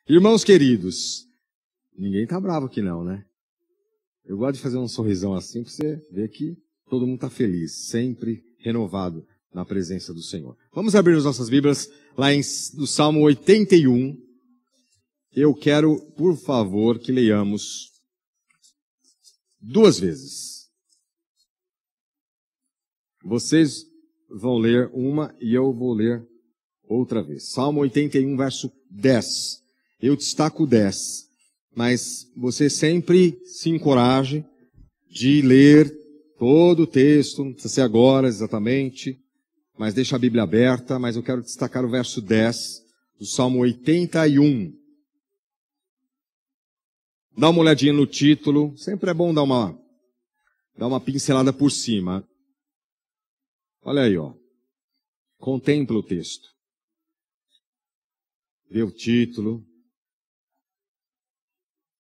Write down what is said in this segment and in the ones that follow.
Irmãos queridos, ninguém está bravo aqui não, né? Eu gosto de fazer um sorrisão assim para você ver que todo mundo está feliz, sempre renovado na presença do Senhor. Vamos abrir as nossas Bíblias lá no Salmo 81. Eu quero, por favor, que leiamos 2 vezes. Vocês vão ler uma e eu vou ler outra vez. Salmo 81, verso 10. Eu destaco 10, mas você sempre se encoraje de ler todo o texto, não precisa ser agora exatamente, mas deixa a Bíblia aberta, mas eu quero destacar o verso 10 do Salmo 81. Dá uma olhadinha no título, sempre é bom dar uma pincelada por cima. Olha aí, ó. Contempla o texto. Vê o título.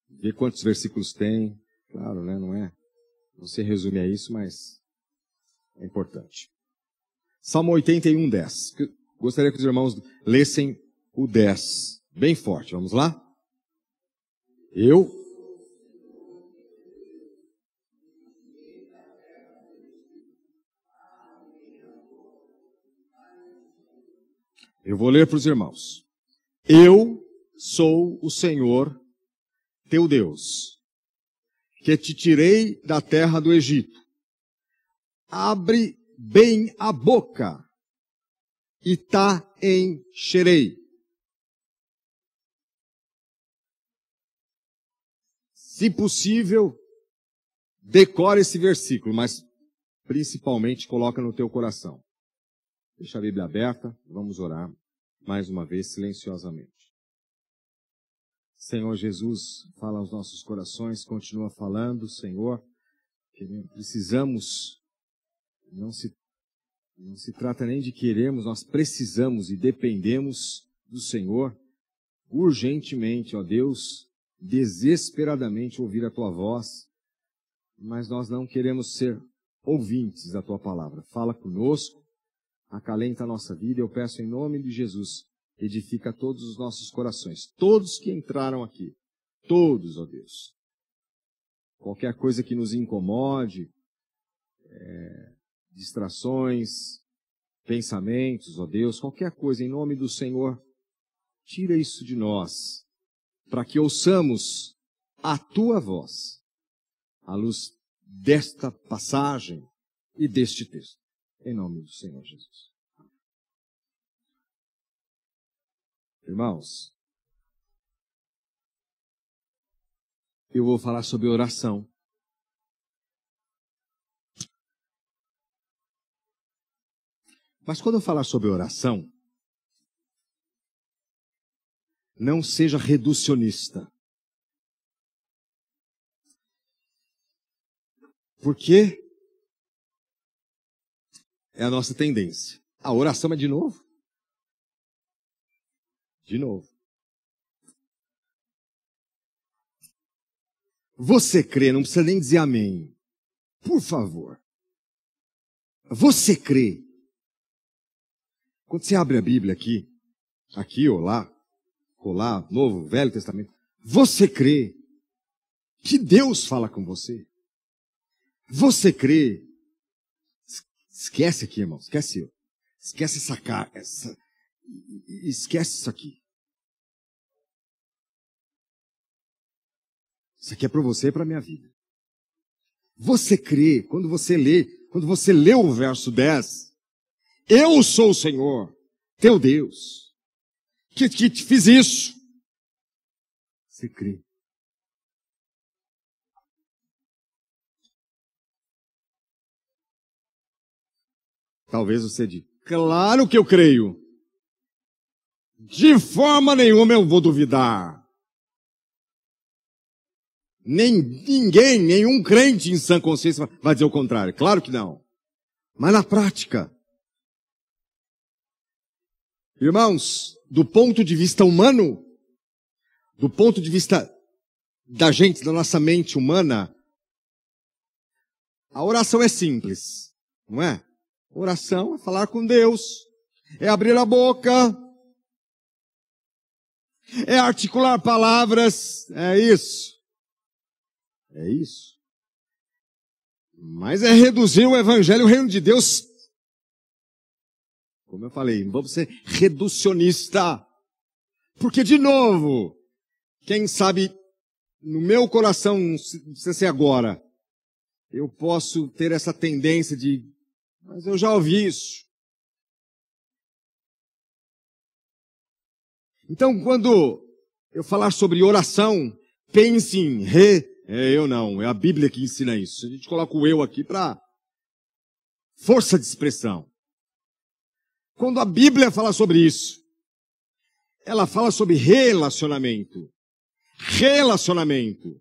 Vê quantos versículos tem. Claro, né? Não é você resume a isso, mas é importante. Salmo 81, 10. Gostaria que os irmãos lessem o 10. Bem forte. Vamos lá? Eu vou ler para os irmãos. Eu sou o Senhor, teu Deus, que te tirei da terra do Egito. Abre bem a boca e tá encherei. Se possível, decore esse versículo, mas principalmente coloca no teu coração. Deixa a Bíblia aberta, vamos orar mais uma vez silenciosamente. Senhor Jesus, fala aos nossos corações, continua falando, Senhor, que precisamos, não se trata nem de queremos, nós precisamos e dependemos do Senhor urgentemente, ó Deus, desesperadamente ouvir a Tua voz, mas nós não queremos ser ouvintes da Tua palavra. Fala conosco, acalenta a nossa vida, eu peço em nome de Jesus, edifica todos os nossos corações, todos que entraram aqui, todos, ó Deus. Qualquer coisa que nos incomode, distrações, pensamentos, ó Deus, qualquer coisa em nome do Senhor, tira isso de nós, para que ouçamos a Tua voz, à luz desta passagem e deste texto. Em nome do Senhor Jesus. Irmãos, eu vou falar sobre oração. Mas quando eu falar sobre oração, não seja reducionista. Porque é a nossa tendência. A oração é de novo? De novo. Você crê, não precisa nem dizer amém. Por favor. Você crê. Quando você abre a Bíblia aqui ou lá, Novo, Velho Testamento, você crê que Deus fala com você? Você crê? Esquece aqui, irmão, esquece essa cara, esquece isso aqui. Isso aqui é para você e para a minha vida. Você crê, quando você lê o verso 10, eu sou o Senhor, teu Deus, que te fiz isso. Você crê. Talvez você diga, claro que eu creio. De forma nenhuma eu vou duvidar. Nenhum crente em sã consciência vai dizer o contrário. Claro que não. Mas na prática, irmãos, do ponto de vista humano, do ponto de vista da gente, da nossa mente humana, a oração é simples, não é? Oração é falar com Deus, é abrir a boca, É articular palavras, é isso. É isso. Mas é reduzir o evangelho, o reino de Deus. Como eu falei, não vamos ser reducionista. Porque, de novo, quem sabe, no meu coração, não precisa ser agora, eu posso ter essa tendência de, mas eu já ouvi isso. Então, quando eu falar sobre oração, pense em eu não, é a Bíblia que ensina isso. A gente coloca o eu aqui para força de expressão. Quando a Bíblia fala sobre isso, ela fala sobre relacionamento. Relacionamento.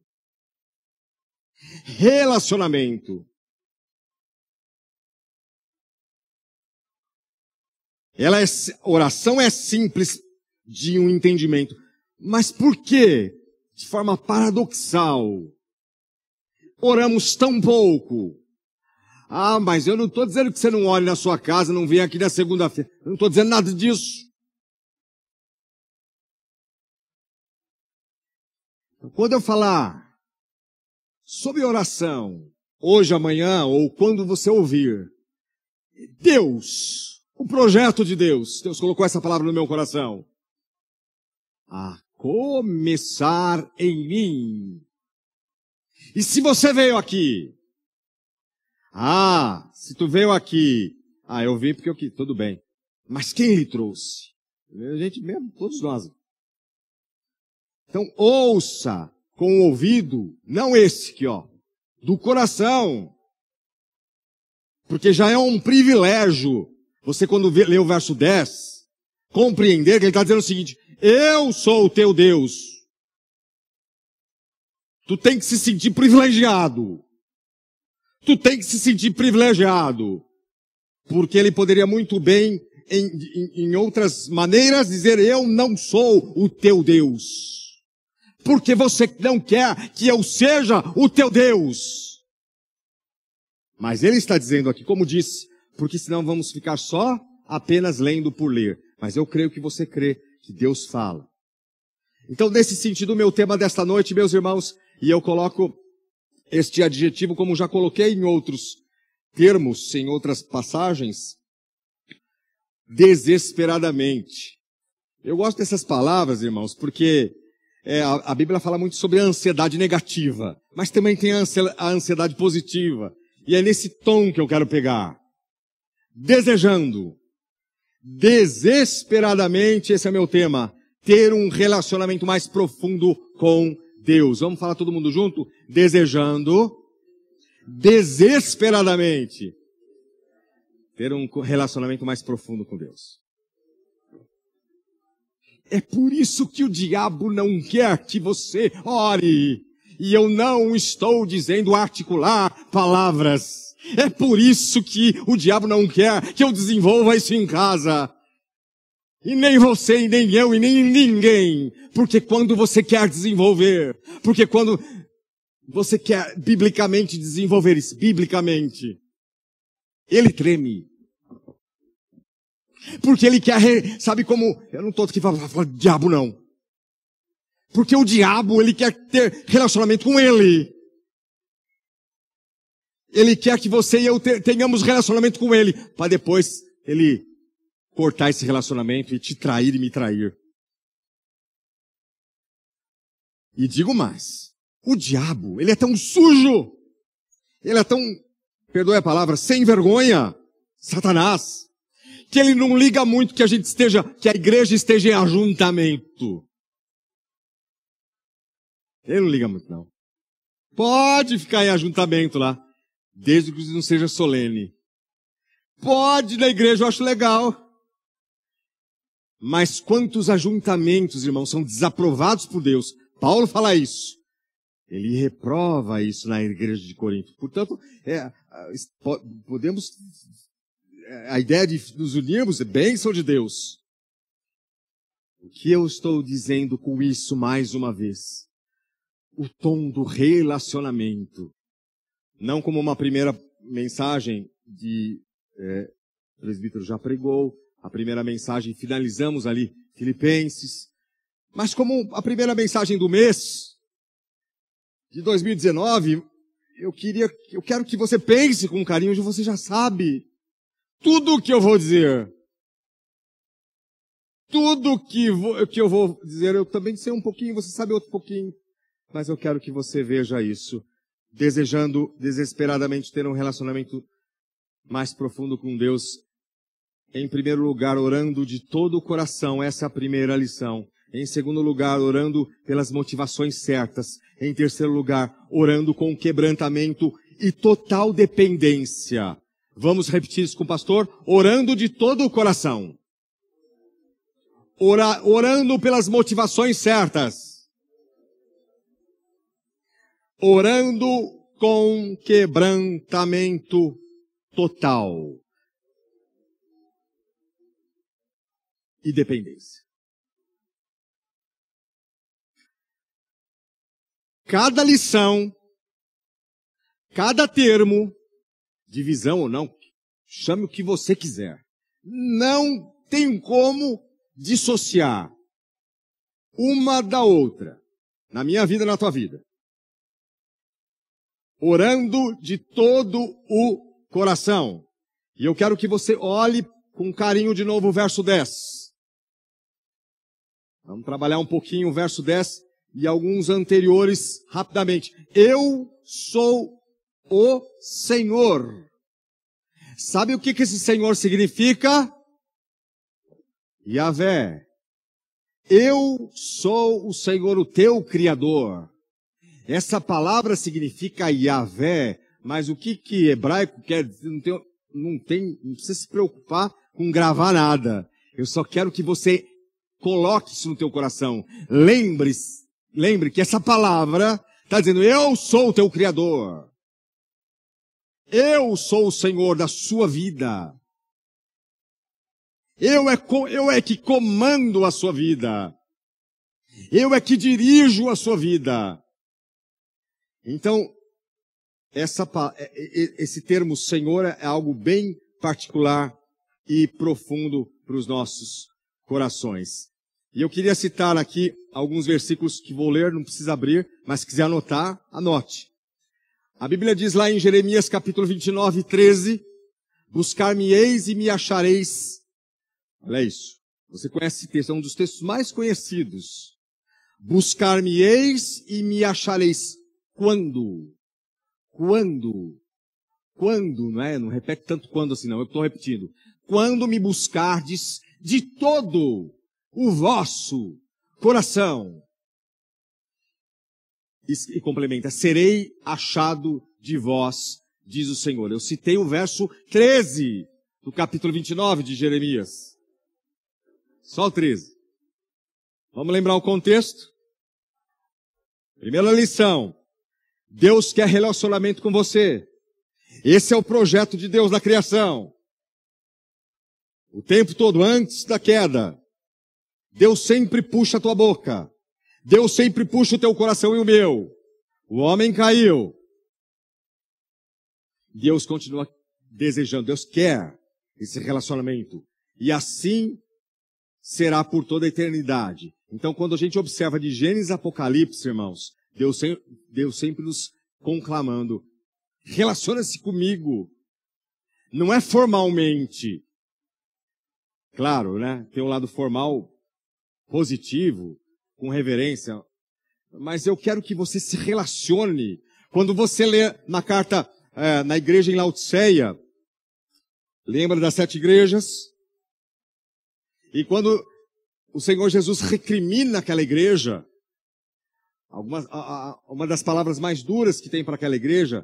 Relacionamento. Oração é simples de um entendimento. Mas por que, de forma paradoxal, oramos tão pouco? Ah, mas eu não estou dizendo que você não ore na sua casa, não venha aqui na segunda-feira. Eu não estou dizendo nada disso. Quando eu falar sobre oração, hoje, amanhã, ou quando você ouvir, Deus, o projeto de Deus colocou essa palavra no meu coração. A começar em mim. E se você veio aqui, se tu veio aqui, eu vim porque eu quis, tudo bem. Mas quem lhe trouxe? A gente mesmo, todos nós. Então, ouça com o ouvido, não esse aqui, do coração. Porque já é um privilégio, você quando lê o verso 10, compreender que ele está dizendo o seguinte, eu sou o teu Deus. Tu tem que se sentir privilegiado. Tu tem que se sentir privilegiado. Porque ele poderia muito bem, em outras maneiras, dizer, eu não sou o teu Deus. Porque você não quer que eu seja o teu Deus. Mas ele está dizendo aqui, como disse, porque senão vamos ficar só apenas lendo por ler. Mas eu creio que você crê que Deus fala. Então, nesse sentido, o meu tema desta noite, meus irmãos, e eu coloco este adjetivo como já coloquei em outros termos, em outras passagens, desesperadamente. Eu gosto dessas palavras, irmãos, porque a Bíblia fala muito sobre a ansiedade negativa, mas também tem a ansiedade positiva. E é nesse tom que eu quero pegar. Desejando, desesperadamente, esse é meu tema, ter um relacionamento mais profundo com Deus. Vamos falar todo mundo junto? Desejando, desesperadamente, ter um relacionamento mais profundo com Deus. É por isso que o diabo não quer que você ore. E eu não estou dizendo articular palavras. É por isso que o diabo não quer que eu desenvolva isso em casa. E nem você, e nem eu, e nem ninguém. Porque quando você quer desenvolver, porque quando você quer biblicamente desenvolver isso, biblicamente, ele treme. Porque ele quer, sabe como, eu não estou aqui falando diabo não. Porque o diabo, ele quer ter relacionamento com ele. Ele quer que você e eu tenhamos relacionamento com ele, para depois ele cortar esse relacionamento e te trair e me trair. E digo mais, o diabo, ele é tão sujo, ele é tão, perdoe a palavra, sem vergonha, Satanás, que ele não liga muito que que a igreja esteja em ajuntamento. Ele não liga muito, não. Pode ficar em ajuntamento lá, desde que não seja solene. Pode na igreja, eu acho legal. Mas quantos ajuntamentos, irmãos, são desaprovados por Deus? Paulo fala isso. Ele reprova isso na igreja de Corinto. Portanto, podemos, a ideia de nos unirmos é bênção de Deus. O que eu estou dizendo com isso mais uma vez? O tom do relacionamento. Não como uma primeira mensagem o presbítero já pregou, a primeira mensagem finalizamos ali, Filipenses, Mas como a primeira mensagem do mês de 2019, eu quero que você pense com carinho, você já sabe tudo o que eu vou dizer. Tudo que eu vou dizer, eu também sei um pouquinho, você sabe outro pouquinho. Mas eu quero que você veja isso, desejando desesperadamente ter um relacionamento mais profundo com Deus. Em primeiro lugar, orando de todo o coração, essa é a primeira lição. Em segundo lugar, orando pelas motivações certas. Em terceiro lugar, orando com quebrantamento e total dependência. Vamos repetir isso com o pastor? Orando de todo o coração. Orando pelas motivações certas. Orando com quebrantamento total. E dependência. Cada lição, cada termo, divisão ou não, chame o que você quiser. Não tem como dissociar uma da outra, na minha vida e na tua vida. Orando de todo o coração. E eu quero que você olhe com carinho de novo o verso 10. Vamos trabalhar um pouquinho o verso 10 e alguns anteriores rapidamente. Eu sou o Senhor. Sabe o que esse Senhor significa? Yahvé. Eu sou o Senhor, o teu Criador. Essa palavra significa Yahvé, mas o que hebraico quer dizer? Não precisa se preocupar com gravar nada. Eu só quero que você coloque isso no teu coração. Lembre que essa palavra está dizendo, eu sou o teu Criador. Eu sou o Senhor da sua vida. Eu é que comando a sua vida. Eu é que dirijo a sua vida. Então, esse termo Senhor é algo bem particular e profundo para os nossos corações. E eu queria citar aqui alguns versículos que vou ler, não precisa abrir, mas se quiser anotar, anote. A Bíblia diz lá em Jeremias capítulo 29, 13, buscar-me-eis e me achareis. Olha isso. Você conhece esse texto, é um dos textos mais conhecidos. Buscar-me-eis e me achareis. Quando? Quando? Quando, não é? Não repete tanto quando assim não, eu estou repetindo. Quando me buscardes de todo o vosso coração. E complementa, serei achado de vós, diz o Senhor. Eu citei o verso 13 do capítulo 29 de Jeremias. Só o 13. Vamos lembrar o contexto? Primeira lição. Deus quer relacionamento com você. Esse é o projeto de Deus na criação. O tempo todo antes da queda. Deus sempre puxa a tua boca. Deus sempre puxa o teu coração e o meu. O homem caiu. Deus continua desejando. Deus quer esse relacionamento. E assim será por toda a eternidade. Então, quando a gente observa de Gênesis a Apocalipse, irmãos, Deus sempre nos conclamando. Relaciona-se comigo. Não é formalmente. Claro, né? Tem um lado formal positivo, com reverência. Mas eu quero que você se relacione. Quando você lê na carta, na igreja em Laodiceia, lembra das 7 igrejas? E quando o Senhor Jesus recrimina aquela igreja, uma das palavras mais duras que tem para aquela igreja,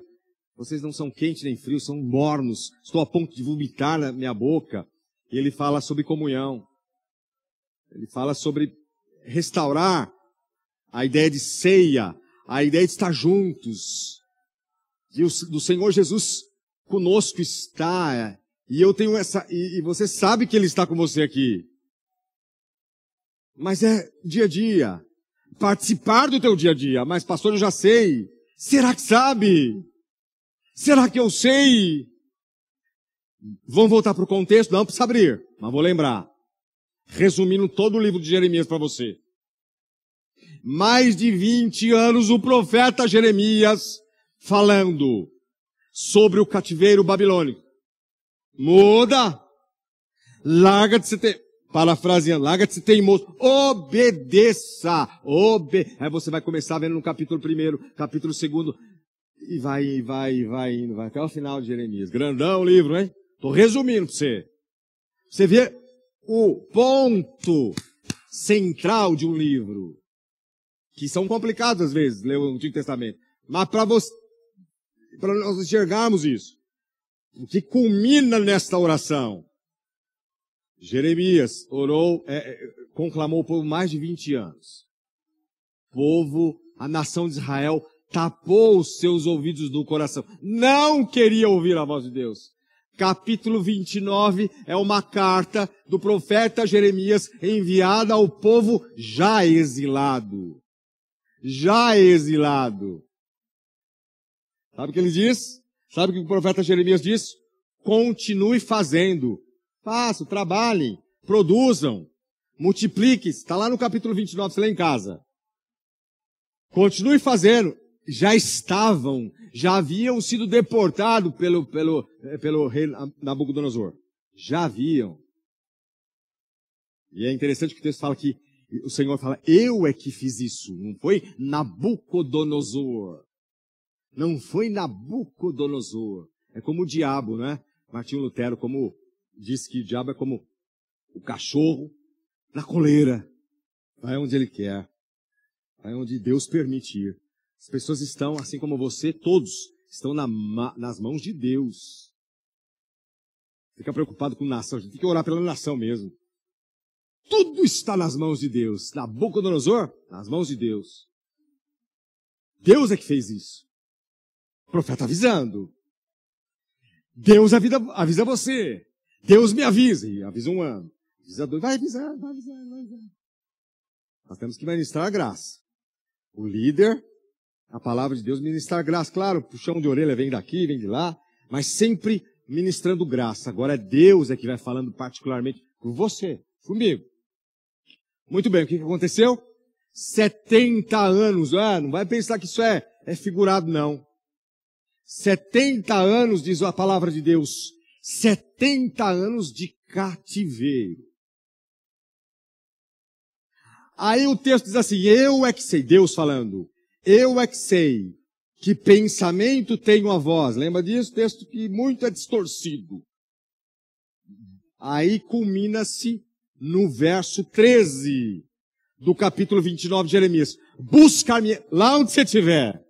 vocês não são quentes nem frios, são mornos, estou a ponto de vomitar na minha boca. E ele fala sobre comunhão. Ele fala sobre restaurar a ideia de ceia, a ideia de estar juntos. E do Senhor Jesus conosco está. E eu tenho e você sabe que Ele está com você aqui. Mas é dia a dia. Participar do teu dia a dia. Mas pastor, eu já sei. Será que sabe? Será que eu sei? Vamos voltar para o contexto? Não precisa abrir, mas vou lembrar. Resumindo todo o livro de Jeremias para você. Mais de 20 anos o profeta Jeremias falando sobre o cativeiro babilônico. Muda! Larga de ser parafraseando, larga de ser teimoso. Obedeça! Aí você vai começar vendo no capítulo 1º, capítulo 2º, e vai indo, vai até o final de Jeremias. Grandão o livro, hein? Tô resumindo pra você. Você vê o ponto central de um livro, que são complicados às vezes, ler o Antigo Testamento. Mas para nós enxergarmos isso, o que culmina nesta oração, Jeremias orou, conclamou por mais de 20 anos. O povo, a nação de Israel, tapou os seus ouvidos do coração. Não queria ouvir a voz de Deus. Capítulo 29 é uma carta do profeta Jeremias enviada ao povo já exilado. Já exilado. Sabe o que ele diz? Sabe o que o profeta Jeremias diz? Continue fazendo. Façam, trabalhem, produzam, multipliquem. Está lá no capítulo 29, você lê em casa. Continue fazendo. Já haviam sido deportados pelo rei Nabucodonosor. Já haviam. E é interessante que o texto fala que o Senhor fala, eu é que fiz isso. Não foi Nabucodonosor. Não foi Nabucodonosor. É como o diabo, né? Martinho Lutero, como disse que o diabo é como o cachorro na coleira. Vai onde ele quer. Vai onde Deus permitir. As pessoas estão, assim como você, todos estão nas mãos de Deus. Fica preocupado com nação. A gente tem que orar pela nação mesmo. Tudo está nas mãos de Deus. Nabucodonosor, nas mãos de Deus. Deus é que fez isso. O profeta avisando. Deus avisa você. Deus me avisa. E avisa um ano. Avisa dois. Vai avisar. Nós temos que ministrar a graça. O líder, a palavra de Deus, ministrar graça. Claro, puxão de orelha vem daqui, vem de lá. Mas sempre ministrando graça. Agora Deus é que vai falando particularmente com você, comigo. Muito bem, o que aconteceu? 70 anos. Não vai pensar que isso é figurado, não. 70 anos, diz a palavra de Deus. 70 anos de cativeiro. Aí o texto diz assim, eu é que sei, Deus falando, eu é que sei que pensamento tenho a vós. Lembra disso? Texto que muito é distorcido. Aí culmina-se no verso 13 do capítulo 29 de Jeremias. Buscar-me lá onde você estiver.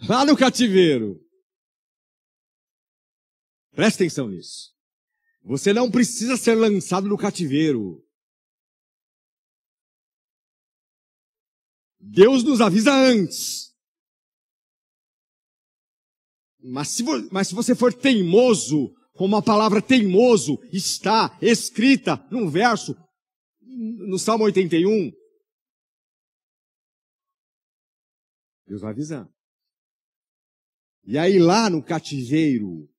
Lá no cativeiro. Presta atenção nisso. Você não precisa ser lançado no cativeiro. Deus nos avisa antes. Mas se você for teimoso, como a palavra teimoso está escrita num verso, no Salmo 81, Deus vai avisar. E aí lá no cativeiro,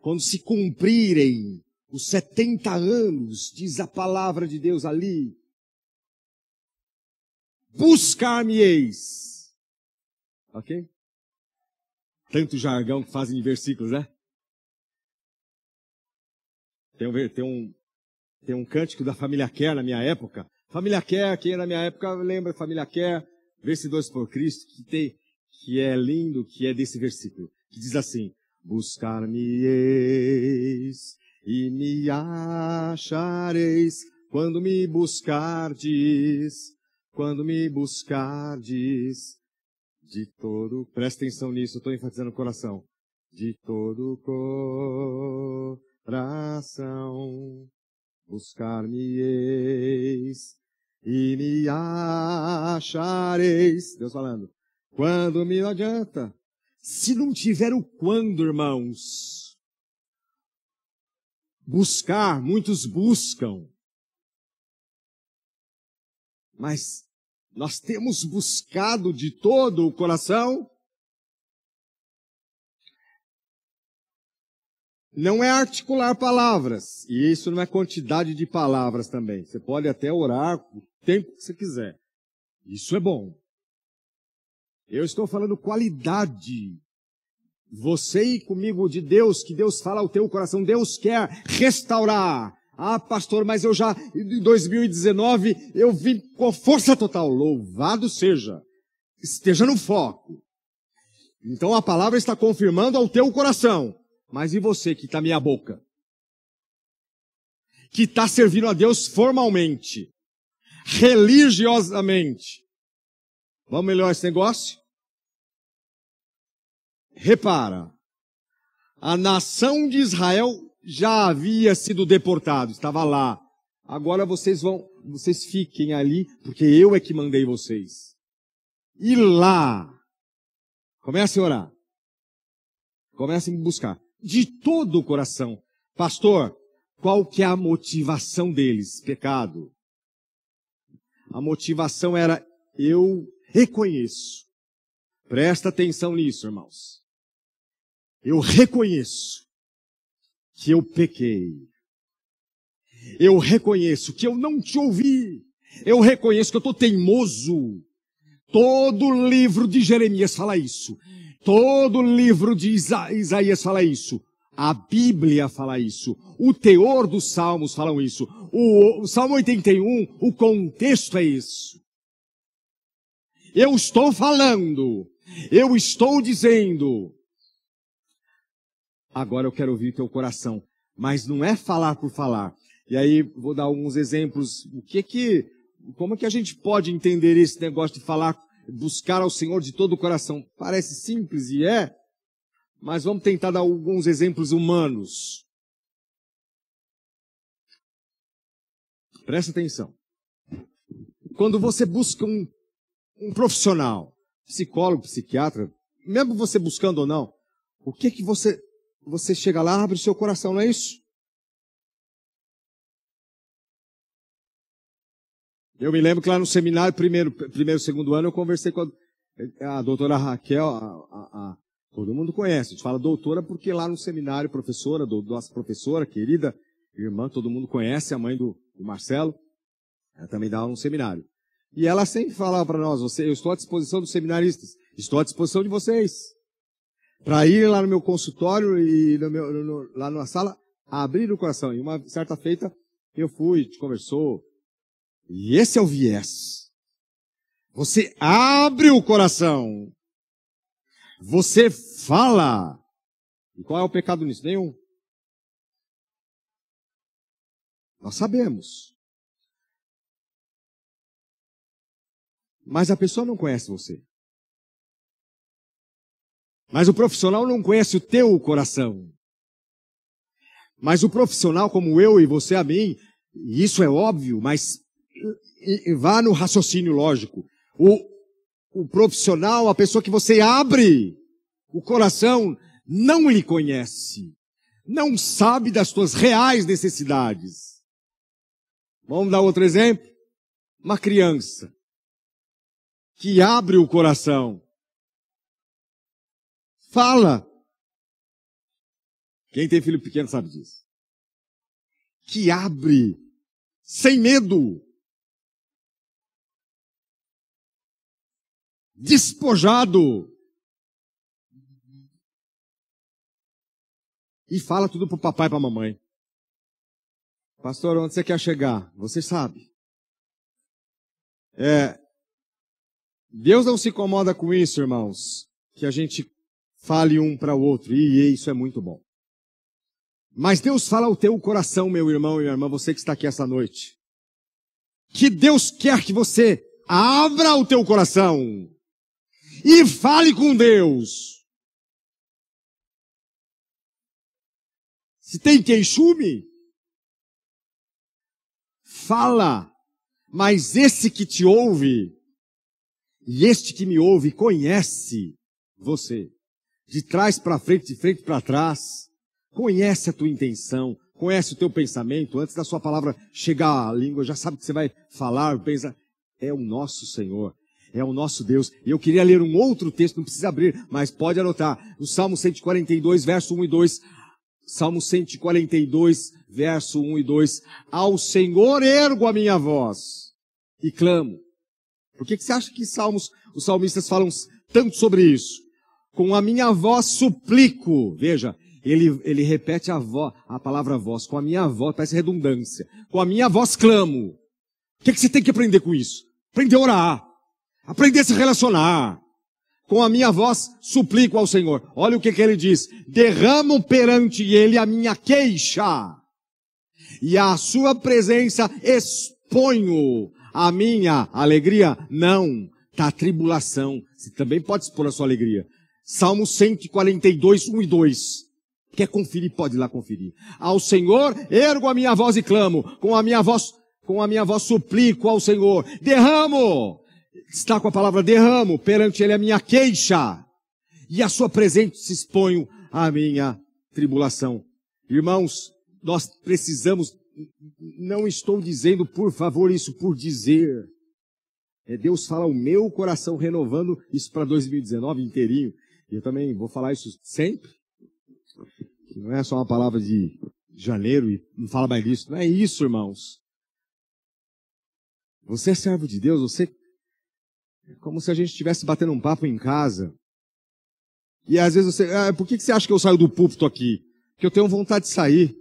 quando se cumprirem os 70 anos, diz a palavra de Deus ali, buscar-me-eis. Ok? Tanto jargão que fazem em versículos, né? Tem um cântico da família Kerr na minha época. Família Kerr, quem na minha época lembra família Kerr, Vencedores por Cristo, que é lindo, que é desse versículo, que diz assim, buscar-me-eis e me achareis quando me buscardes de todo, presta atenção nisso, eu estou enfatizando o coração, de todo o coração, buscar-me-eis e me achareis, Deus falando, quando me não adianta, se não tiver o quando, irmãos, buscar, muitos buscam, mas nós temos buscado de todo o coração? não é articular palavras. E isso não é quantidade de palavras também. Você pode até orar o tempo que você quiser. Isso é bom. Eu estou falando qualidade. Você e comigo de Deus, que Deus fala ao teu coração. Deus quer restaurar. Ah, pastor, mas eu já, em 2019, eu vim com força total. Louvado seja. Esteja no foco. Então a palavra está confirmando ao teu coração. Mas e você que está meia boca? Que está servindo a Deus formalmente, religiosamente. Vamos melhorar esse negócio? Repara, a nação de Israel já havia sido deportada, estava lá. Agora vocês fiquem ali, porque eu é que mandei vocês. E lá, comecem a orar. Comecem a buscar. De todo o coração. Pastor, qual que é a motivação deles? Pecado. A motivação era, eu reconheço. Presta atenção nisso, irmãos. Eu reconheço que eu pequei. Eu reconheço que eu não te ouvi. Eu reconheço que eu estou teimoso. Todo o livro de Jeremias fala isso. Todo o livro de Isaías fala isso. A Bíblia fala isso. O teor dos Salmos falam isso. O Salmo 81, o contexto é isso. Eu estou falando. Eu estou dizendo. Agora eu quero ouvir teu coração. Mas não é falar por falar. E aí vou dar alguns exemplos. Como que a gente pode entender esse negócio de falar, buscar ao Senhor de todo o coração? Parece simples e é, mas vamos tentar dar alguns exemplos humanos. Presta atenção. Quando você busca um profissional, psicólogo, psiquiatra, mesmo você buscando ou não, o que você chega lá, abre o seu coração, não é isso? Eu me lembro que lá no seminário, primeiro, segundo ano, eu conversei com a doutora Raquel, todo mundo conhece, a gente fala doutora porque lá no seminário, professora, nossa professora, querida irmã, todo mundo conhece, a mãe do Marcelo, ela também dá aula no seminário. E ela sempre falava para nós, eu estou à disposição dos seminaristas, estou à disposição de vocês, para ir lá no meu consultório e lá na sala, abrir o coração. E uma certa feita, eu fui, a gente conversou. E esse é o viés. Você abre o coração. Você fala. E qual é o pecado nisso? Nenhum. Nós sabemos. Mas a pessoa não conhece você. Mas o profissional não conhece o teu coração. Mas o profissional, como eu e você a mim, e isso é óbvio, mas vá no raciocínio lógico. O profissional, a pessoa que você abre o coração, não lhe conhece. Não sabe das tuas reais necessidades. Vamos dar outro exemplo? Uma criança que abre o coração. Fala. Quem tem filho pequeno sabe disso. Que abre, sem medo. Despojado. E fala tudo pro papai e pra mamãe. Pastor, onde você quer chegar? Você sabe. Deus não se incomoda com isso, irmãos. Que a gente fale um para o outro. E isso é muito bom. Mas Deus fala ao teu coração, meu irmão e minha irmã, você que está aqui essa noite. Que Deus quer que você abra o teu coração. E fale com Deus. Se tem queixume, fala. Mas esse que te ouve, e este que me ouve, conhece você. De trás para frente, de frente para trás. Conhece a tua intenção, conhece o teu pensamento. Antes da sua palavra chegar à língua, já sabe o que você vai falar, pensa. É o nosso Senhor. É o nosso Deus. E eu queria ler um outro texto, não precisa abrir, mas pode anotar. O Salmo 142, verso 1 e 2. Salmo 142, verso 1 e 2. Ao Senhor ergo a minha voz e clamo. Por que você acha que os salmistas falam tanto sobre isso? Com a minha voz suplico. Veja, ele repete a palavra voz. Com a minha voz, parece redundância. Com a minha voz clamo. O que você tem que aprender com isso? Aprender a orar. Aprender a se relacionar. Com a minha voz suplico ao Senhor. Olha o que ele diz. Derramo perante ele a minha queixa. E à sua presença exponho a minha alegria. Não, tá a tribulação. Você também pode expor a sua alegria. Salmo 142, 1 e 2. Quer conferir? Pode ir lá conferir. Ao Senhor ergo a minha voz e clamo. Com a minha voz suplico ao Senhor. Derramo. Está com a palavra derramo, perante ele a minha queixa, e a sua presença exponho a minha tribulação. Irmãos, nós precisamos, não estou dizendo por favor isso por dizer, Deus fala o meu coração renovando isso para 2019 inteirinho, e eu também vou falar isso sempre, não é só uma palavra de janeiro e não fala mais disso, não é isso, irmãos. Você é servo de Deus, é como se a gente estivesse batendo um papo em casa. E às vezes por que você acha que eu saio do púlpito aqui? Porque eu tenho vontade de sair.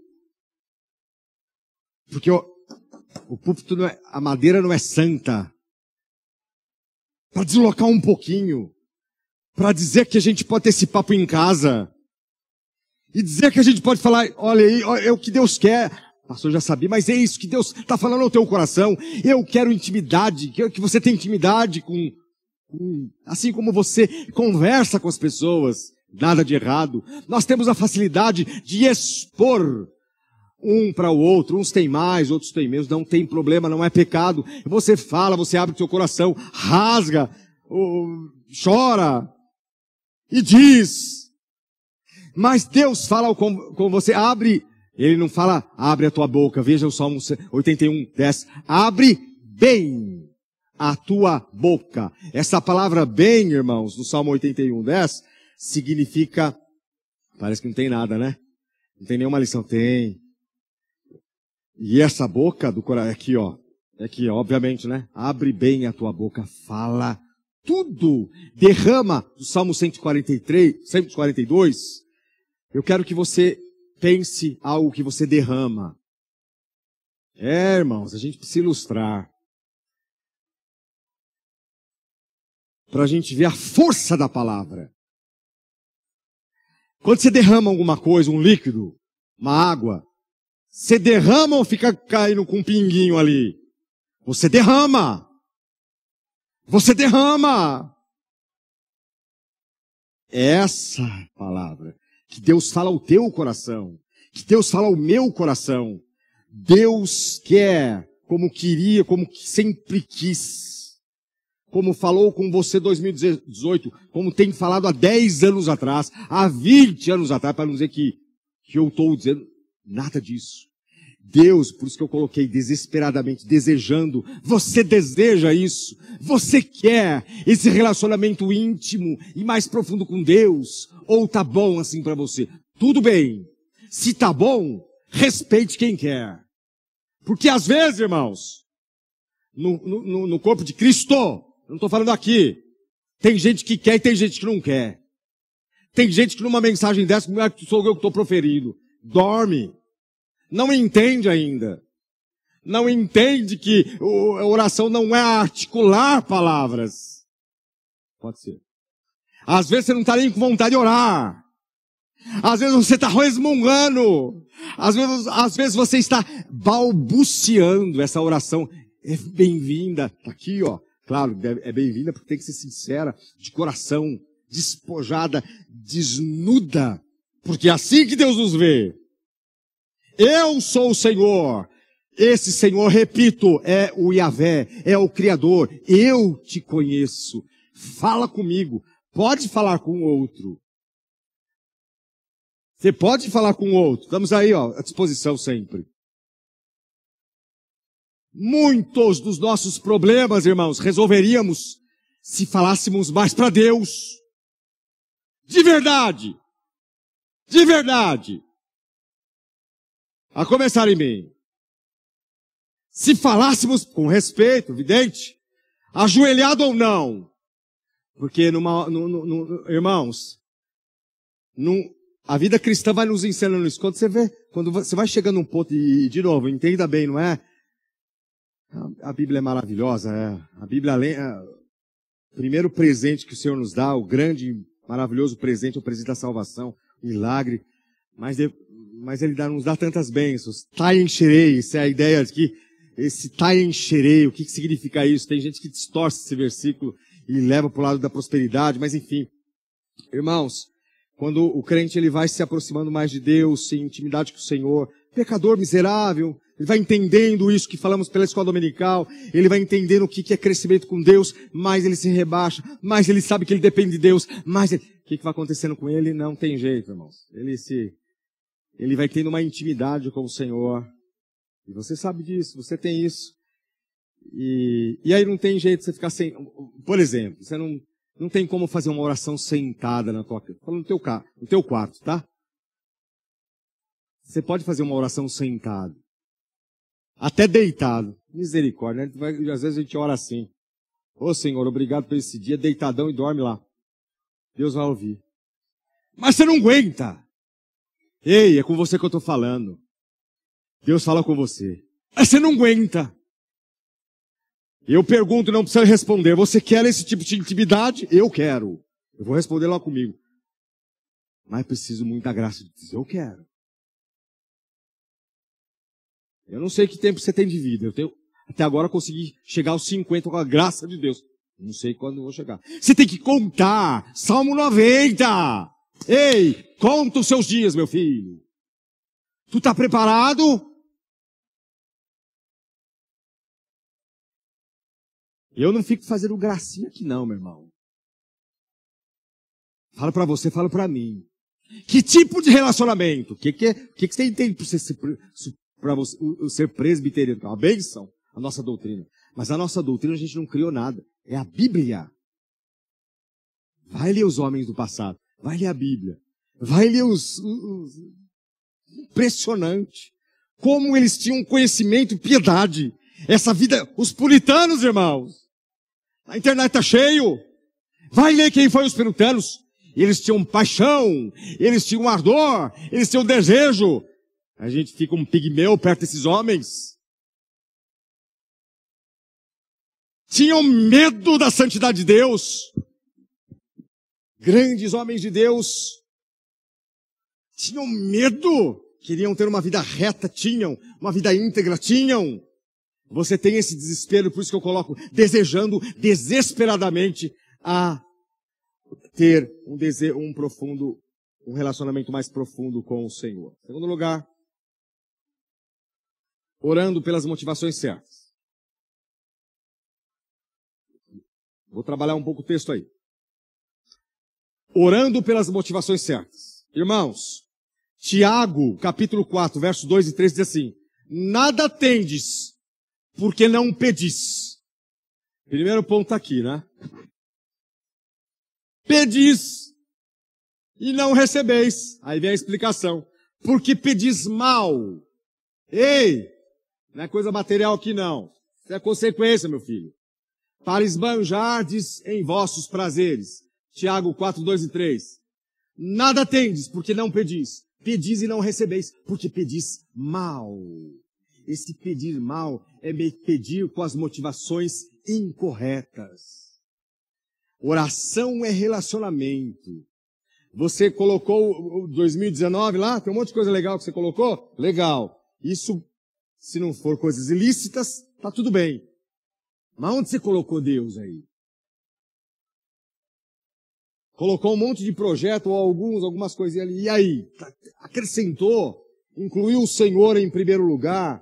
Porque o púlpito a madeira não é santa. Para deslocar um pouquinho. Para dizer que a gente pode ter esse papo em casa. E dizer que a gente pode falar, olha aí, é o que Deus quer. O pastor já sabia, mas é isso que Deus está falando ao teu coração. Eu quero intimidade, quero que você tenha intimidade assim como você conversa com as pessoas. Nada de errado. Nós temos a facilidade de expor um para o outro. Uns têm mais, outros têm menos. Não tem problema, não é pecado. Você fala, você abre o teu coração, rasga, chora e diz. Mas Deus fala com você, abre. Ele não fala, abre a tua boca. Veja o Salmo 81, 10. Abre bem a tua boca. Essa palavra bem, irmãos, no Salmo 81, 10, significa, parece que não tem nada, né? Não tem nenhuma lição. Tem. E essa boca do coração, aqui, ó, obviamente, né? Abre bem a tua boca, fala tudo. Derrama, do Salmo 142, eu quero que você pense algo que você derrama. Irmãos, a gente precisa ilustrar. Para a gente ver a força da palavra. Quando você derrama alguma coisa, um líquido, uma água, você derrama ou fica caindo com um pinguinho ali? Você derrama. Você derrama. Essa palavra. Que Deus fala ao teu coração. Que Deus fala ao meu coração. Deus quer, como queria, como sempre quis. Como falou com você em 2018, como tem falado há 10 anos atrás, há 20 anos atrás, para não dizer que eu estou dizendo nada disso. Deus, por isso que eu coloquei desesperadamente, desejando, você deseja isso, você quer esse relacionamento íntimo e mais profundo com Deus, ou tá bom assim para você? Tudo bem, se tá bom, respeite quem quer. Porque às vezes, irmãos, no corpo de Cristo, não estou falando aqui, tem gente que quer e tem gente que não quer. Tem gente que numa mensagem dessa, não é que sou eu que estou proferindo, dorme. Não entende ainda. Não entende que a oração não é articular palavras. Pode ser. Às vezes você não está nem com vontade de orar. Às vezes você está resmungando. Às vezes você está balbuciando. Essa oração é bem-vinda. Está aqui, ó. Claro, é bem-vinda porque tem que ser sincera, de coração, despojada, desnuda. Porque é assim que Deus nos vê. Eu sou o Senhor. Esse Senhor, repito, é o Yahvé, é o Criador. Eu te conheço. Fala comigo. Pode falar com o outro. Você pode falar com o outro. Estamos aí, ó, à disposição sempre. Muitos dos nossos problemas, irmãos, resolveríamos se falássemos mais para Deus. De verdade. De verdade. a começar em mim. Se falássemos com respeito, evidente, ajoelhado ou não, porque irmãos, a vida cristã vai nos ensinando isso. Quando você vai chegando num ponto, e de novo, entenda bem, não é? A Bíblia é maravilhosa, a Bíblia, o primeiro presente que o Senhor nos dá, o grande, maravilhoso presente, é o presente da salvação, milagre, mas Ele nos dá tantas bênçãos. Tai encherei, essa é a ideia de que esse tai encherei, o que significa isso? Tem gente que distorce esse versículo e leva para o lado da prosperidade, mas enfim. Irmãos, quando o crente ele vai se aproximando mais de Deus, em intimidade com o Senhor, pecador miserável, ele vai entendendo isso que falamos pela escola dominical, ele vai entendendo o que é crescimento com Deus, mais ele se rebaixa, mais ele sabe que ele depende de Deus, o que vai acontecendo com ele? Não tem jeito, irmãos. Ele vai tendo uma intimidade com o Senhor. E você sabe disso, você tem isso. E aí não tem jeito de você ficar sem... Por exemplo, você não tem como fazer uma oração sentada na tua casa. Falando no teu quarto, tá? Você pode fazer uma oração sentado. Até deitado. Misericórdia, né? Às vezes a gente ora assim. Ô Senhor, obrigado por esse dia, deitadão e dorme lá. Deus vai ouvir. Mas você não aguenta. Ei, é com você que eu estou falando. Deus fala com você. Mas você não aguenta. Eu pergunto, não precisa responder. Você quer esse tipo de intimidade? Eu quero. Eu vou responder lá comigo. Mas preciso muito da graça de Deus. Eu quero. Eu não sei que tempo você tem de vida. Até agora consegui chegar aos 50 com a graça de Deus. Não sei quando eu vou chegar. Você tem que contar. Salmo 90. Ei, conta os seus dias, meu filho. Tu está preparado? Eu não fico fazendo gracinha aqui não, meu irmão. Falo para você, falo para mim. Que tipo de relacionamento? O que você entende para você ser presbiteriano? É uma bênção, a nossa doutrina. Mas a nossa doutrina a gente não criou nada. É a Bíblia. Vai ler os homens do passado. Vai ler a Bíblia. Vai ler Impressionante. Como eles tinham conhecimento e piedade. Essa vida, os puritanos, irmãos. A internet está cheio. Vai ler quem foi os puritanos. Eles tinham paixão, eles tinham ardor, eles tinham desejo. A gente fica um pigmeu perto desses homens. Tinham medo da santidade de Deus. Grandes homens de Deus. Tinham medo. Queriam ter uma vida reta, tinham. Uma vida íntegra, tinham. Você tem esse desespero, por isso que eu coloco desejando desesperadamente a ter um relacionamento mais profundo com o Senhor. Segundo lugar, orando pelas motivações certas. Vou trabalhar um pouco o texto aí. Orando pelas motivações certas. Irmãos, Tiago, capítulo 4, versos 2 e 3 diz assim: nada tendes porque não pedis. Primeiro ponto está aqui, né? Pedis e não recebeis. Aí vem a explicação. Porque pedis mal. Ei, não é coisa material aqui não. Isso é consequência, meu filho. Para esbanjardes em vossos prazeres. Tiago 4, 2 e 3. Nada tendes porque não pedis. Pedis e não recebeis porque pedis mal. Esse pedir mal é pedir com as motivações incorretas. Oração é relacionamento. Você colocou 2019 lá? Tem um monte de coisa legal que você colocou? Legal. Isso, se não for coisas ilícitas, tá tudo bem. Mas onde você colocou Deus aí? Colocou um monte de projeto ou algumas coisinhas ali. E aí? Acrescentou? Incluiu o Senhor em primeiro lugar?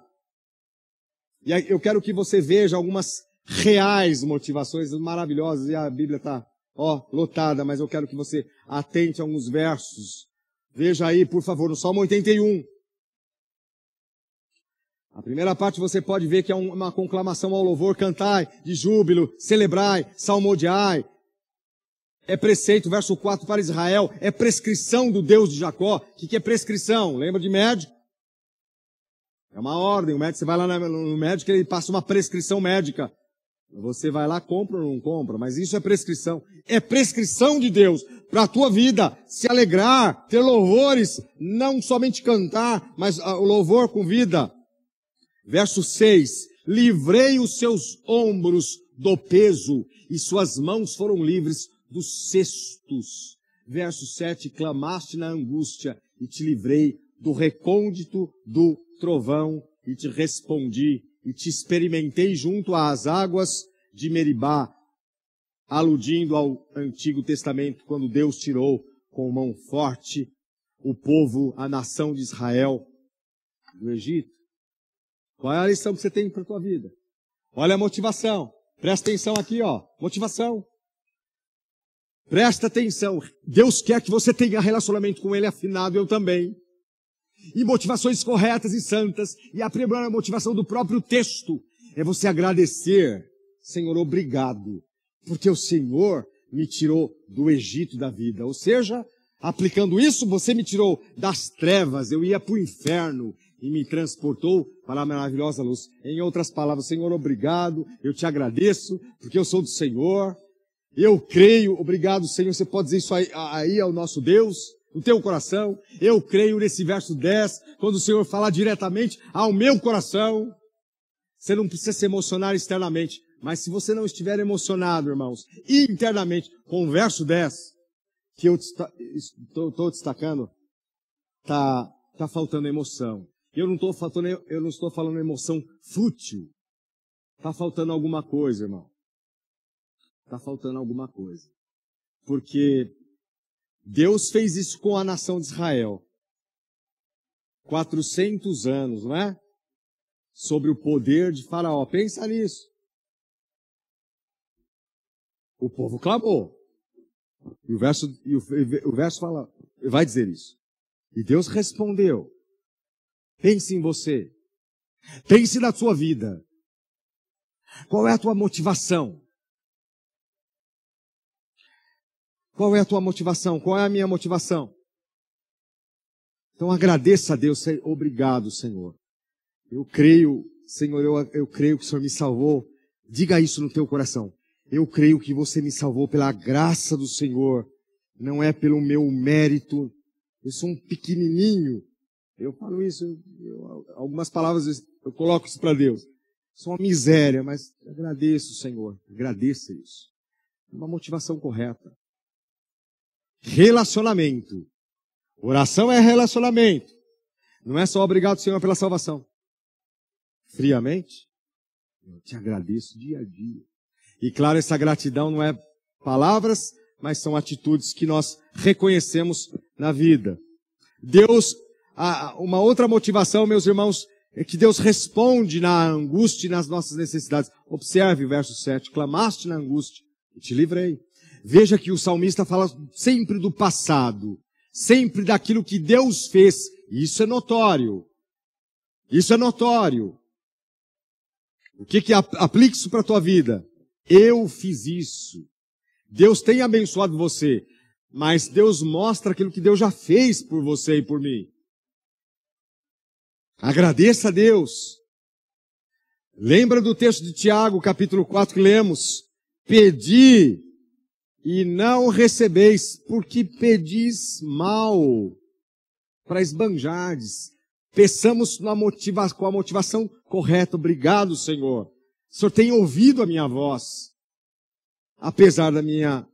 E aí eu quero que você veja algumas reais motivações maravilhosas. E a Bíblia está, lotada, mas eu quero que você atente a alguns versos. Veja aí, por favor, no Salmo 81. A primeira parte você pode ver que é uma conclamação ao louvor. Cantai de júbilo, celebrai, salmodiai. É preceito, verso 4, para Israel. É prescrição do Deus de Jacó. O que é prescrição? Lembra de médico? É uma ordem. O médico, você vai lá no médico, ele passa uma prescrição médica. Você vai lá, compra ou não compra, mas isso é prescrição. É prescrição de Deus para a tua vida. Se alegrar, ter louvores, não somente cantar, mas o louvor com vida. Verso 6. Livrei os seus ombros do peso e suas mãos foram livres dos cestos. Verso 7. Clamaste na angústia e te livrei do recôndito do trovão e te respondi e te experimentei junto às águas de Meribá, aludindo ao Antigo Testamento, quando Deus tirou com mão forte o povo, a nação de Israel do Egito. Qual é a lição que você tem para a tua vida? Olha a motivação. Presta atenção aqui, ó. Motivação. Presta atenção. Deus quer que você tenha relacionamento com Ele afinado, eu também. E motivações corretas e santas. E a primeira motivação do próprio texto é você agradecer. Senhor, obrigado. Porque o Senhor me tirou do Egito da vida. Ou seja, aplicando isso, você me tirou das trevas. Eu ia para o inferno e me transportou para a maravilhosa luz. Em outras palavras, Senhor, obrigado. Eu te agradeço porque eu sou do Senhor. Eu creio. Obrigado, Senhor. Você pode dizer isso aí ao nosso Deus? No teu coração. Eu creio nesse verso 10, quando o Senhor fala diretamente ao meu coração. Você não precisa se emocionar externamente, mas se você não estiver emocionado, irmãos, internamente, com o verso 10, que eu estou destacando, tá faltando emoção. Eu não estou falando emoção fútil. Tá faltando alguma coisa, irmão. Tá faltando alguma coisa. Porque Deus fez isso com a nação de Israel. 400 anos, não é? Sobre o poder de Faraó. Pensa nisso. O povo clamou. E o verso fala, vai dizer isso. E Deus respondeu. Pense em você. Pense na sua vida. Qual é a tua motivação? Qual é a tua motivação? Qual é a minha motivação? Então agradeça a Deus. Obrigado, Senhor. Eu creio, Senhor, eu creio que o Senhor me salvou. Diga isso no teu coração. Eu creio que você me salvou pela graça do Senhor. Não é pelo meu mérito. Eu sou um pequenininho. Eu falo isso, algumas palavras eu coloco isso para Deus. Sou uma miséria, mas agradeço, Senhor. Agradeça isso. Uma motivação correta. Relacionamento. Oração é relacionamento. Não é só obrigado, Senhor, pela salvação. Friamente, eu te agradeço dia a dia. E claro, essa gratidão não é palavras, mas são atitudes que nós reconhecemos na vida. Deus, uma outra motivação, meus irmãos, é que Deus responde na angústia e nas nossas necessidades. Observe o verso 7. Clamaste na angústia e te livrei. Veja que o salmista fala sempre do passado, sempre daquilo que Deus fez. Isso é notório. Isso é notório. O que aplica isso para a tua vida? Eu fiz isso. Deus tem abençoado você, mas Deus mostra aquilo que Deus já fez por você e por mim. Agradeça a Deus. Lembra do texto de Tiago, capítulo 4, que lemos? Pedi e não recebeis, porque pedis mal, para esbanjardes. Peçamos com a motivação correta. Obrigado, Senhor. O Senhor tem ouvido a minha voz, apesar da minha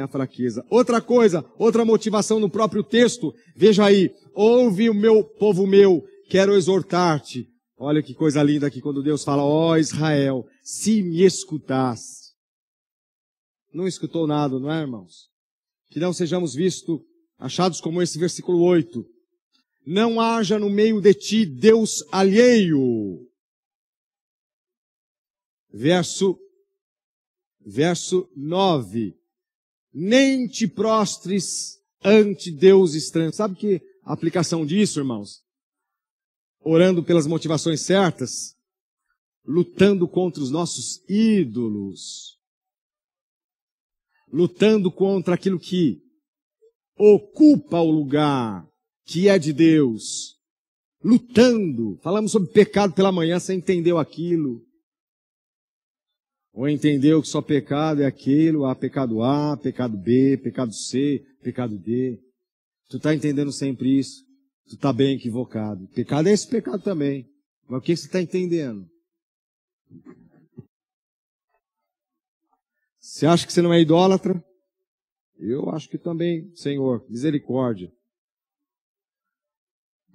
fraqueza. Outra coisa, outra motivação no próprio texto. Veja aí. Ouve o meu povo meu, quero exortar-te. Olha que coisa linda aqui quando Deus fala, ó Israel, se me escutasse. Não escutou nada, não é, irmãos? Que não sejamos achados como esse versículo 8. Não haja no meio de ti Deus alheio. Verso 9. Nem te prostres ante Deus estranho. Sabe que a aplicação disso, irmãos? Orando pelas motivações certas, lutando contra os nossos ídolos, lutando contra aquilo que ocupa o lugar que é de Deus. lutando. Falamos sobre pecado pela manhã, você entendeu aquilo. Ou entendeu que só pecado é aquilo, há pecado A, pecado B, pecado C, pecado D. Tu está entendendo sempre isso? Tu está bem equivocado. Pecado é esse pecado também. Mas o que você está entendendo? Você acha que você não é idólatra? Eu acho que também, Senhor, misericórdia.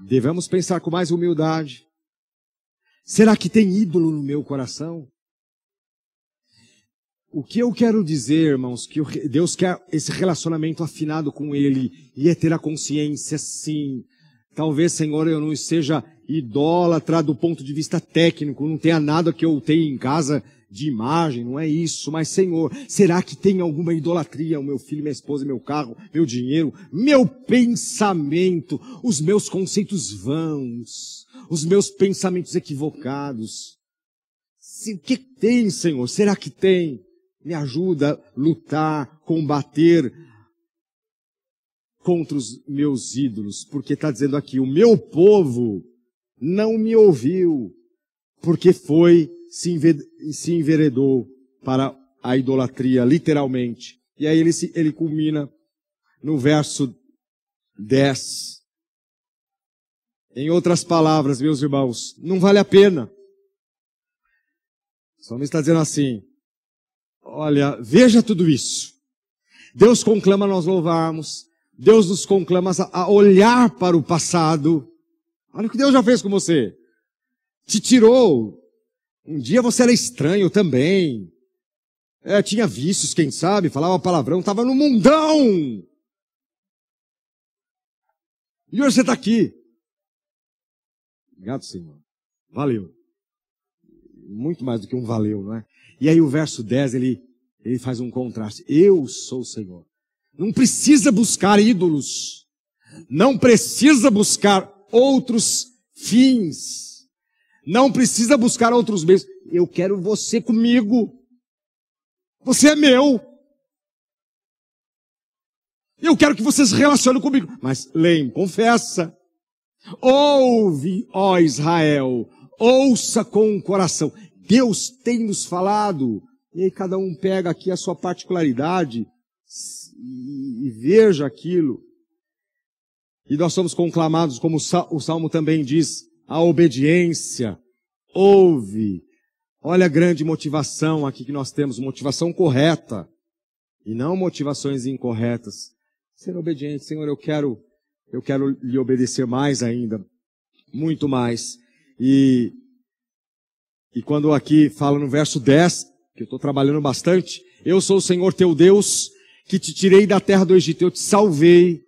Devemos pensar com mais humildade. Será que tem ídolo no meu coração? O que eu quero dizer, irmãos, que Deus quer esse relacionamento afinado com Ele e é ter a consciência, sim. Talvez, Senhor, eu não seja idólatra do ponto de vista técnico, não tenha nada que eu tenha em casa de imagem, não é isso. Mas, Senhor, será que tem alguma idolatria? O meu filho, minha esposa, meu carro, meu dinheiro, meu pensamento, os meus conceitos vãos, os meus pensamentos equivocados. O que tem, Senhor? Será que tem? Me ajuda a lutar, combater contra os meus ídolos, porque está dizendo aqui, o meu povo não me ouviu, porque se enveredou para a idolatria, literalmente. E aí ele culmina no verso 10. Em outras palavras, meus irmãos, não vale a pena. O salmista está dizendo assim, olha, veja tudo isso. Deus conclama nós louvarmos. Deus nos conclama a olhar para o passado. Olha o que Deus já fez com você. Te tirou. Um dia você era estranho também. Tinha vícios, quem sabe, falava palavrão, estava no mundão. E hoje você está aqui. Obrigado, Senhor. Valeu. Muito mais do que um valeu, não é? E aí o verso 10, ele faz um contraste. Eu sou o Senhor. Não precisa buscar ídolos. Não precisa buscar outros fins. Não precisa buscar outros meios. Eu quero você comigo. Você é meu. Eu quero que você se relacione comigo. Mas lembre, confessa. Ouve, ó Israel. Ouça com o coração. Deus tem nos falado. E aí cada um pega aqui a sua particularidade e veja aquilo. E nós somos conclamados, como o Salmo também diz, a obediência. Ouve. Olha a grande motivação aqui que nós temos, motivação correta. E não motivações incorretas. Ser obediente, Senhor, eu quero lhe obedecer mais ainda. Muito mais. E quando aqui fala no verso 10, que eu estou trabalhando bastante, eu sou o Senhor teu Deus, que te tirei da terra do Egito, eu te salvei,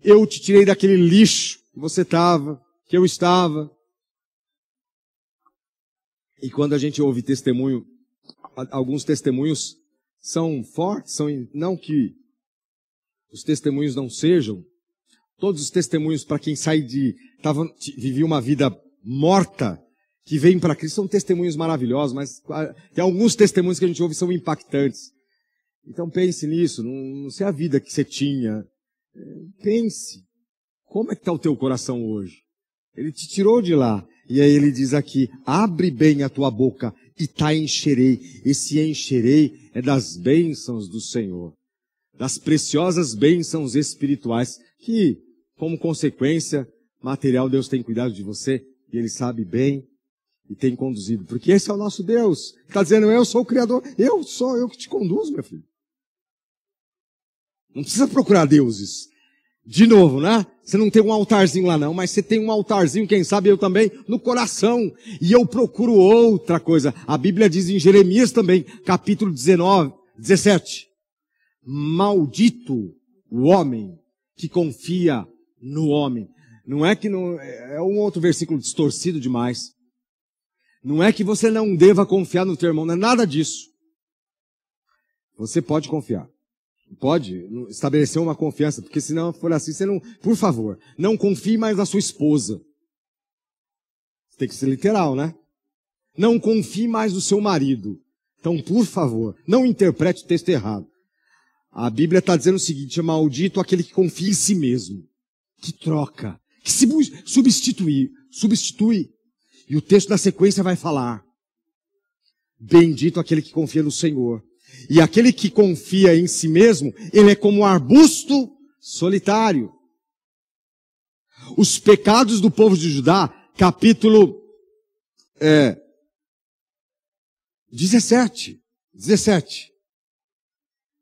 eu te tirei daquele lixo que você estava, que eu estava. E quando a gente ouve testemunho, alguns testemunhos são fortes, não que os testemunhos não sejam, todos os testemunhos para quem vivia uma vida morta, que vem para Cristo, são testemunhos maravilhosos, mas tem alguns testemunhos que a gente ouve que são impactantes. Então pense nisso, não sei a vida que você tinha. Pense, como é que está o teu coração hoje? Ele te tirou de lá. E aí ele diz aqui, abre bem a tua boca e te encherei. Esse encherei é das bênçãos do Senhor. Das preciosas bênçãos espirituais que, como consequência material, Deus tem cuidado de você e Ele sabe bem e tem conduzido. Porque esse é o nosso Deus. Está dizendo, eu sou o Criador. Sou eu que te conduzo, meu filho. Não precisa procurar deuses. De novo, né? Você não tem um altarzinho lá não, mas você tem um altarzinho, quem sabe eu também, no coração. E eu procuro outra coisa. A Bíblia diz em Jeremias também, capítulo 17. Maldito o homem que confia no homem. Não é que não, é um outro versículo distorcido demais. Não é que você não deva confiar no teu irmão, não é nada disso. Você pode confiar. Pode estabelecer uma confiança, porque se não for assim, você não, por favor, não confie mais na sua esposa. Tem que ser literal, né? Não confie mais no seu marido. Então, por favor, não interprete o texto errado. A Bíblia está dizendo o seguinte, é maldito aquele que confia em si mesmo, que troca, que se substitui. substitui. E o texto da sequência vai falar: bendito aquele que confia no Senhor. E aquele que confia em si mesmo, ele é como um arbusto solitário. Os pecados do povo de Judá, capítulo 17.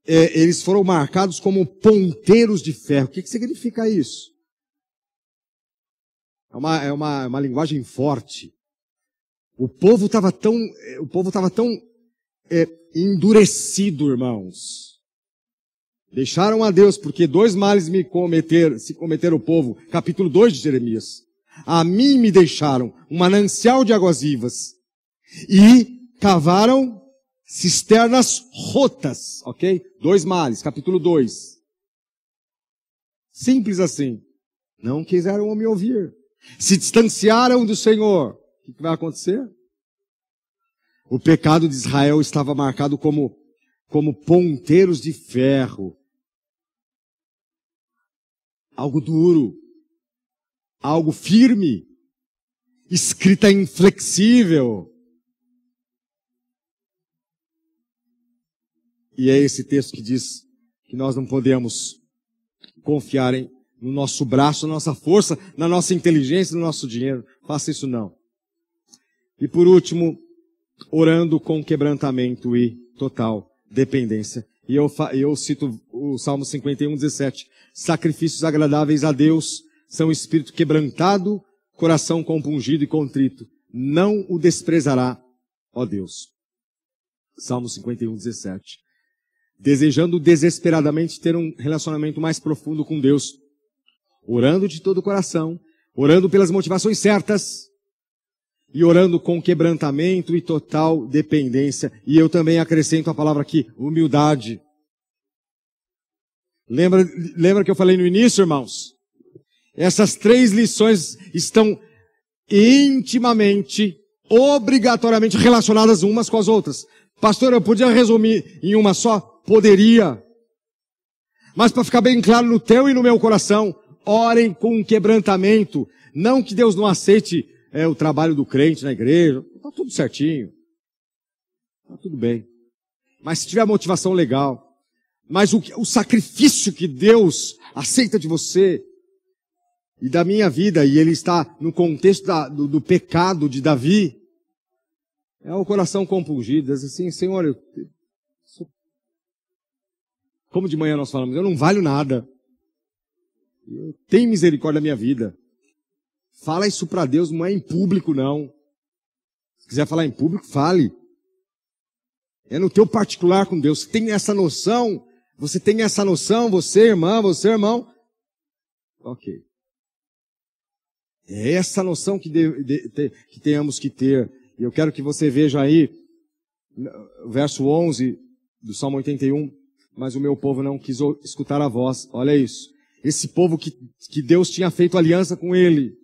Eles foram marcados como ponteiros de ferro. O que significa isso? É uma linguagem forte. O povo estava tão endurecido, irmãos. Deixaram a Deus, porque 2 males se cometeram o povo. Capítulo 2 de Jeremias. A mim me deixaram um manancial de águas vivas. E cavaram cisternas rotas, ok? 2 males, capítulo 2. Simples assim. Não quiseram me ouvir. Se distanciaram do Senhor. O que vai acontecer? O pecado de Israel estava marcado como ponteiros de ferro. Algo duro. Algo firme. Escrita inflexível. E é esse texto que diz que nós não podemos confiar no nosso braço, na nossa força, na nossa inteligência, no nosso dinheiro. Faça isso não. E por último, orando com quebrantamento e total dependência. E eu cito o Salmo 51, 17. Sacrifícios agradáveis a Deus são espírito quebrantado, coração compungido e contrito. Não o desprezará, ó Deus. Salmo 51, 17. Desejando desesperadamente ter um relacionamento mais profundo com Deus. Orando de todo o coração, orando pelas motivações certas e orando com quebrantamento e total dependência. E eu também acrescento a palavra aqui, humildade. Lembra que eu falei no início, irmãos? Essas 3 lições estão intimamente, obrigatoriamente relacionadas umas com as outras. Pastor, eu podia resumir em uma só? Poderia. Mas para ficar bem claro no teu e no meu coração, orem com quebrantamento. Não que Deus não aceite o trabalho do crente na igreja. Está tudo certinho. Está tudo bem. Mas se tiver motivação legal. Mas o sacrifício que Deus aceita de você e da minha vida, e ele está no contexto do pecado de Davi, é o coração compungido. Diz assim, Senhor, como de manhã nós falamos, eu não valho nada. Tem misericórdia da minha vida. Fala isso para Deus, não é em público, não. Se quiser falar em público, fale. É no teu particular com Deus. Você tem essa noção, você irmão. Ok. É essa noção que tenhamos que ter. E eu quero que você veja aí, o verso 11 do Salmo 81, mas o meu povo não quis escutar a voz. Olha isso. Esse povo que Deus tinha feito aliança com ele.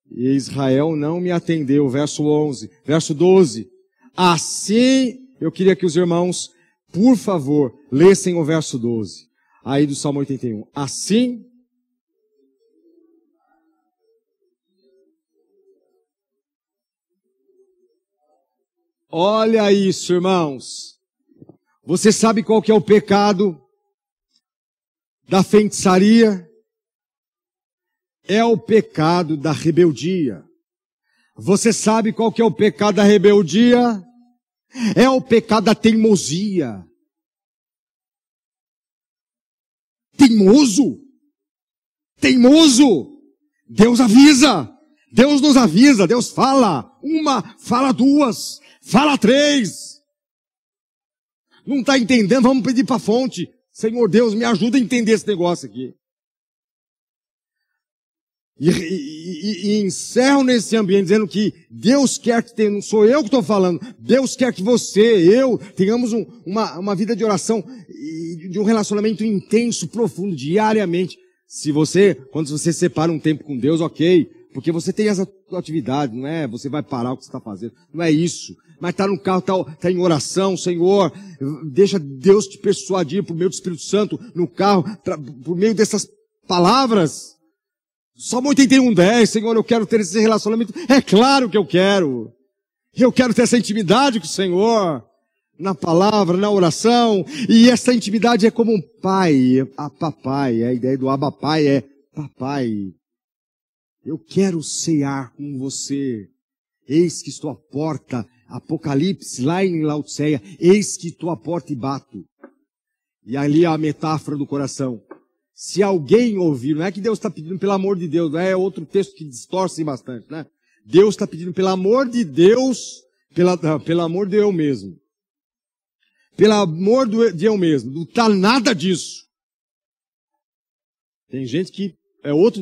E Israel não me atendeu. Verso 11. Verso 12. Assim, eu queria que os irmãos, por favor, lessem o verso 12. Aí do Salmo 81. Assim, olha isso, irmãos. Você sabe qual que é o pecado da feitiçaria? É o pecado da rebeldia. Você sabe qual que é o pecado da rebeldia? É o pecado da teimosia. Teimoso? Teimoso! Deus avisa! Deus nos avisa, Deus fala. 1, fala 2, fala 3. Não está entendendo? Vamos pedir para a fonte. Senhor Deus, me ajuda a entender esse negócio aqui. E encerro nesse ambiente dizendo que Deus quer que tenha, não sou eu que estou falando, Deus quer que eu tenhamos uma vida de oração e de um relacionamento intenso, profundo, diariamente. Quando você separa um tempo com Deus, ok, porque você tem essa atividade, não é? Você vai parar o que você está fazendo, não é isso. Mas está no carro, está em oração, Senhor, deixa Deus te persuadir por meio do Espírito Santo no carro, por meio dessas palavras. Salmo 81:10, Senhor, eu quero ter esse relacionamento. É claro que eu quero. Eu quero ter essa intimidade com o Senhor, na palavra, na oração. E essa intimidade é como um pai, a papai. A ideia do Abba Pai é papai. Eu quero cear com você. Eis que estou à porta. Apocalipse, lá em Laodiceia. Eis que estou à porta e bato. E ali a metáfora do coração. Se alguém ouvir, não é que Deus está pedindo pelo amor de Deus, é outro texto que distorce bastante, né? Deus está pedindo pelo amor de Deus, pelo amor de eu mesmo. Pelo amor de eu mesmo. Não está nada disso. Tem gente que é outro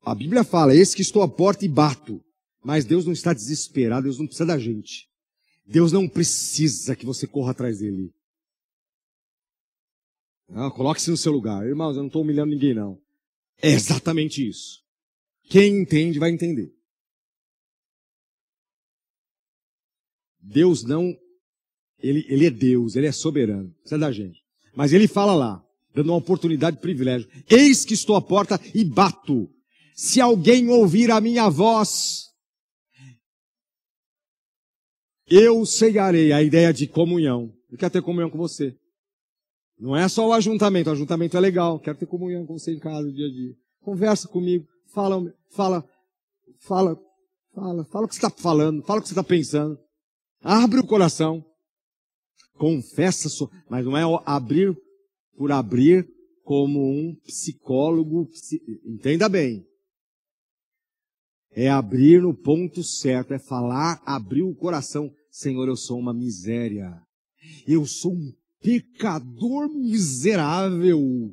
a Bíblia fala, eis que estou à porta e bato. Mas Deus não está desesperado, Deus não precisa da gente. Deus não precisa que você corra atrás dele. Não, coloque-se no seu lugar. Irmãos, eu não estou humilhando ninguém, não. É exatamente isso. Quem entende vai entender. Deus não... Ele é Deus, Ele é soberano. Precisa da gente. Mas Ele fala lá, dando uma oportunidade de privilégio. Eis que estou à porta e bato. Se alguém ouvir a minha voz, eu cearei. A ideia de comunhão. Eu quero ter comunhão com você. Não é só o ajuntamento é legal. Quero ter comunhão com você em casa, dia a dia. Conversa comigo, fala o que você está falando, fala o que você está pensando. Abre o coração. Confessa, mas não é abrir por abrir como um psicólogo, entenda bem. É abrir no ponto certo, é falar, abrir o coração. Senhor, eu sou uma miséria. Eu sou um pecador miserável.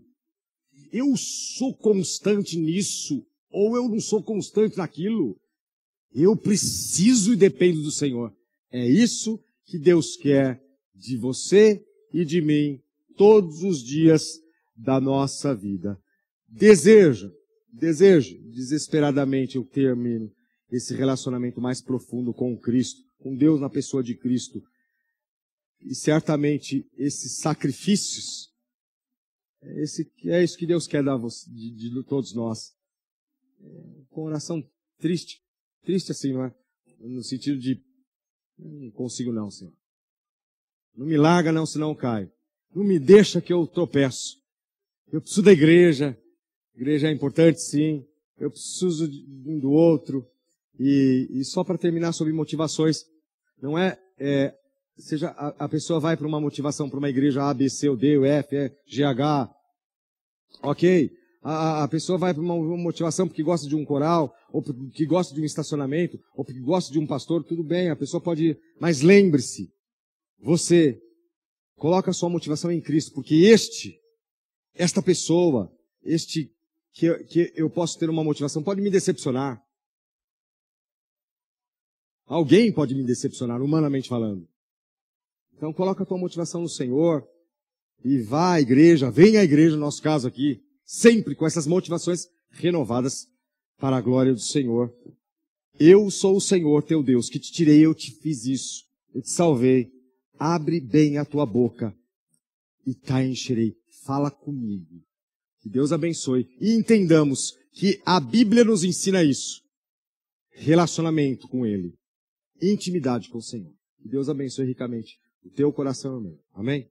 Eu sou constante nisso, ou eu não sou constante naquilo. Eu preciso e dependo do Senhor. É isso que Deus quer de você e de mim todos os dias da nossa vida. Desejo desesperadamente, eu termino esse relacionamento mais profundo com Cristo, com Deus na pessoa de Cristo. E certamente esses sacrifícios, é isso que Deus quer dar de todos nós. Com oração triste assim, não é? No sentido de, não consigo não, Senhor. Não me larga não, senão eu caio. Não me deixa que eu tropeço. Eu preciso da igreja. A igreja é importante, sim. Eu preciso de um do outro. E só para terminar sobre motivações, não seja a pessoa vai para uma motivação para uma igreja A, B, C, ou D, ou F, E, G, H. Ok. A pessoa vai para uma motivação porque gosta de um coral, ou porque gosta de um estacionamento, ou porque gosta de um pastor, tudo bem, a pessoa pode ir. Mas lembre-se, você coloca a sua motivação em Cristo, porque esta pessoa, que eu posso ter uma motivação, pode me decepcionar. Alguém pode me decepcionar, humanamente falando. Então coloca a tua motivação no Senhor e vá à igreja, venha à igreja, no nosso caso aqui, sempre com essas motivações renovadas para a glória do Senhor. Eu sou o Senhor teu Deus, que te tirei, eu te fiz isso, eu te salvei. Abre bem a tua boca e te encherei. Fala comigo. Que Deus abençoe. E entendamos que a Bíblia nos ensina isso. Relacionamento com Ele. Intimidade com o Senhor. Que Deus abençoe ricamente o teu coração, amém. Amém?